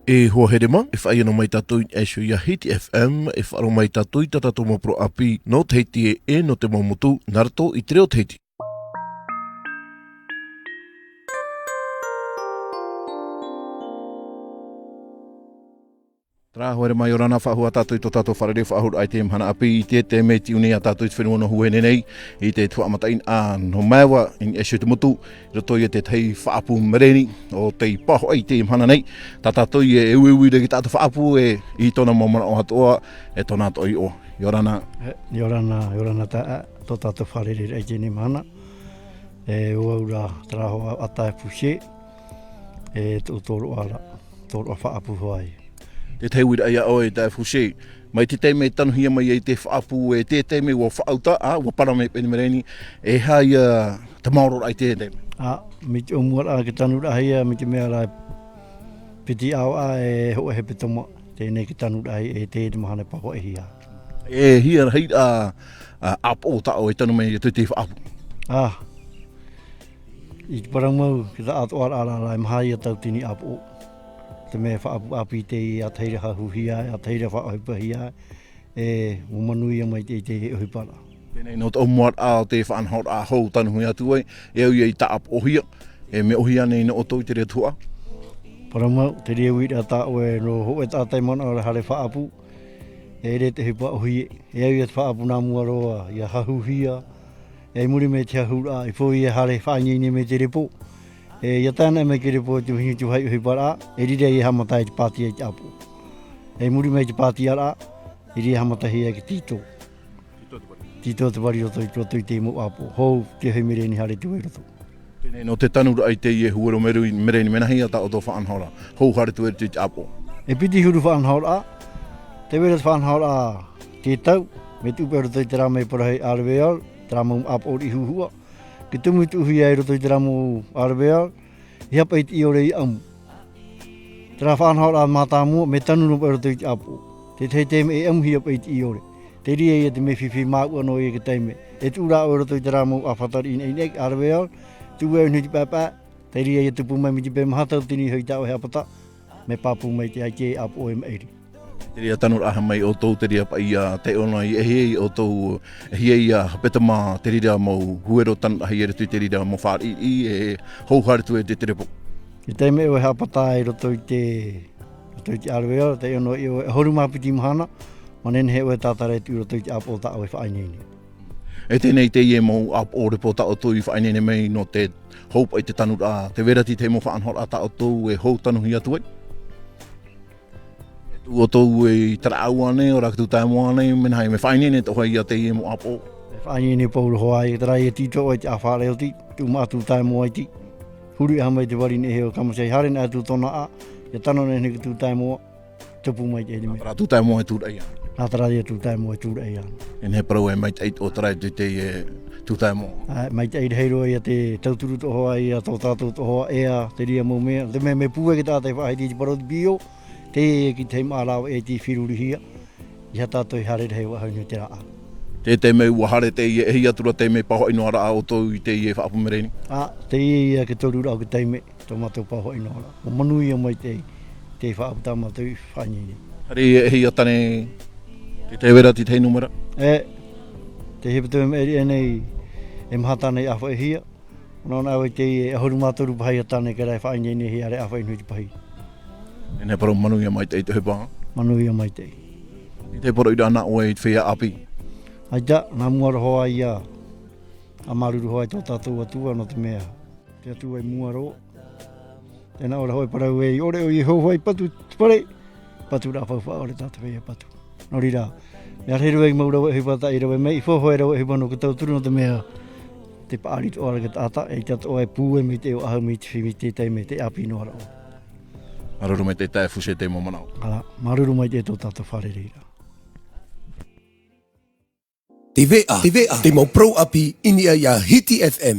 E Huahine ma, e whai anō mai tātou e shu ia Hiti FM, e wharo mai tātou i tātou mo pro api, no te Hiti e no te motu, narato i te reo te Hiti. Tra hoere mai orana whahua tātou i tō tātou farerei whahuru ai te mhana api i te mei ti unei a tātou i te whenua no Huahine nei i te tua amatain a no maeva i esho te motu i roto i te tei faaapu mereni o te paho ai te mhana nei tā tātou i e uiui regi tātou faaapu e i tōna mamana o hatoa e tōna to i o Yorana Yorana tā tō tātou farerei ai te mhana e uaura Papa ATAE Fouche e tō tōro a faaapu hoai. Te te wira ia o e ATAE Fouche, mai te teime tanuhia mai e te whaapu e te teime ua whaauta, ua parame pene mereni, e hai te maoro ai te teime. Mi te omua ki tanu rahia, mi te mea rai piti au e hoa he pitoma, tēnei ki tanu rahi e te Huahine Papa e hia. E hia hei apo tao e tanu mai e te whaapu. I te paramau ki ta atu ara rai mahai a tau tini apo. Te mea whaapu api te a teire hahuhia, a teire whaahupahia, e umanui a mai te uhipara. Pēnei no te omuat a te whaanhaut a hou tanuhui atu ai, e au i ta ap ohia, e me ohia nei no oto i te rea tua. Paramau, te rea wira ta oe no ho e tātai mana ora hare whaapu, e re te hipa ohie, e au i te whaapu nā mua roa, i a hahuhia, e muri me te hahura, i fōi e hare whaanyeine me te repo. E tāna e mai ke repo te uhingi tu hai uhipara, e rire i hamatai te pāti e te apu. E muri mai te pāti ara, e rire hamatai e ke tito. Tito te wari roto i te mo apu. Hou te hei mereni hare te roto. Tēnei no te tanura ai te i e huero mereni menahi a ta o tō whaanhaura. Hou hare tu te apu. E piti huru whaanhaura, te wera whaanhaura te tau, me tupe roto i te rame porahei arweal, te ramo apu ori huhua. Ke tumu tu uhi ai roto i te ramo arweal, i hapa i te iore i amu. Te rā whaanhaura mātā mua, me tanu no roto i te apu. Te tei teime e amu hi hapa i te iore. Te ria i te me whiwhi māua no i ke teime. E tu rā o roto i te ramo a whatari in einek arweal, tu weu ni te papa, te ria i te pumai mi te pe mahatau tini hui tau he apata, me papu mai te aike apu o e mairi. Te ria tanura aha mai o tō te ria pa i te ona i ehei o tō ehei hapeta mā te ria mau huero tanu ahi e retu te ria mau whāri i e houhare tu e te repo. I teime o he apata i roto i te arweal, te ono i o e horu mapiti mahana, manen he o e tātare tu roto i te apo o ta o e whainene. E tēnei te i e mau apo o repo ta o tō i whainene mei no te houpa i te tanura, te verati te mo whaanhora ta o tō e hou tanuhi atu ai. Tu o tō e taraau ane, o rakatu tāmo ane, menahai me whainene te hoi a te i e mo apo. Whainene pauru hoai, te rai e tito o te awhare o ti, tu mātu tāmo ai ti. Huru i hamai te wari ne heo kamasei, hare nā tu tōna a, e tano ne tu tāmo, tupu mai te me. Nā tu tāmo e tūra ia. Nā tarai e tu tāmo e tūra ia. E ne parau e mai te eit o tarai te tu tāmo. Mai te eit heiro ia te tauturu to hoa ia, tō tātou to hoa ea, te ria mau mea. Te mea me pūe ki tātai whaidi te parau te bio, te e ki te mārau e te whiruri hia, i ha tātou i hare rei wahau ni te raa. Te mei ua hare te i e hi atura te mei paho ino ara o tō i te i e whaapu mereni. Te i e ke toru rau ki te mei, tō mātou paho ino ara. O manui o mai te whaapu tā mātou i whainini. Hare e hi atane te wera ti te numera? Te hepatu me eri enei e mahatane i awha e hia. Nōna au te i e horu mātoru pahi atane ke rai whainini hi are awha inu i te pahi. E ne parau manui a mai te i te hepa? Manui a mai te. I te parau i rana oe i te whea api? Ai ta, nā muara hoa ia, a maruru hoa i tō tātou atua no te mea. Te atua i muaro. Tēnā ora hoi parau e i ore o i hau hoi patu pare. Patu rā whauwha ore tātou whea patu. Nori rā, mea reru e maura e hipata i rawe mei, i whauhoi rawe e hipano ki tau turu no te mea. Te paari to ora ki tāta, e tato oe pūe mi te o ahau mi te whimi te teime te api no ara o. Maruru mai te ATAE Fouche te momanao. Maruru mai te tō tātou farerei rā. Te vea, te mau pro api, ini ia Hiti FM.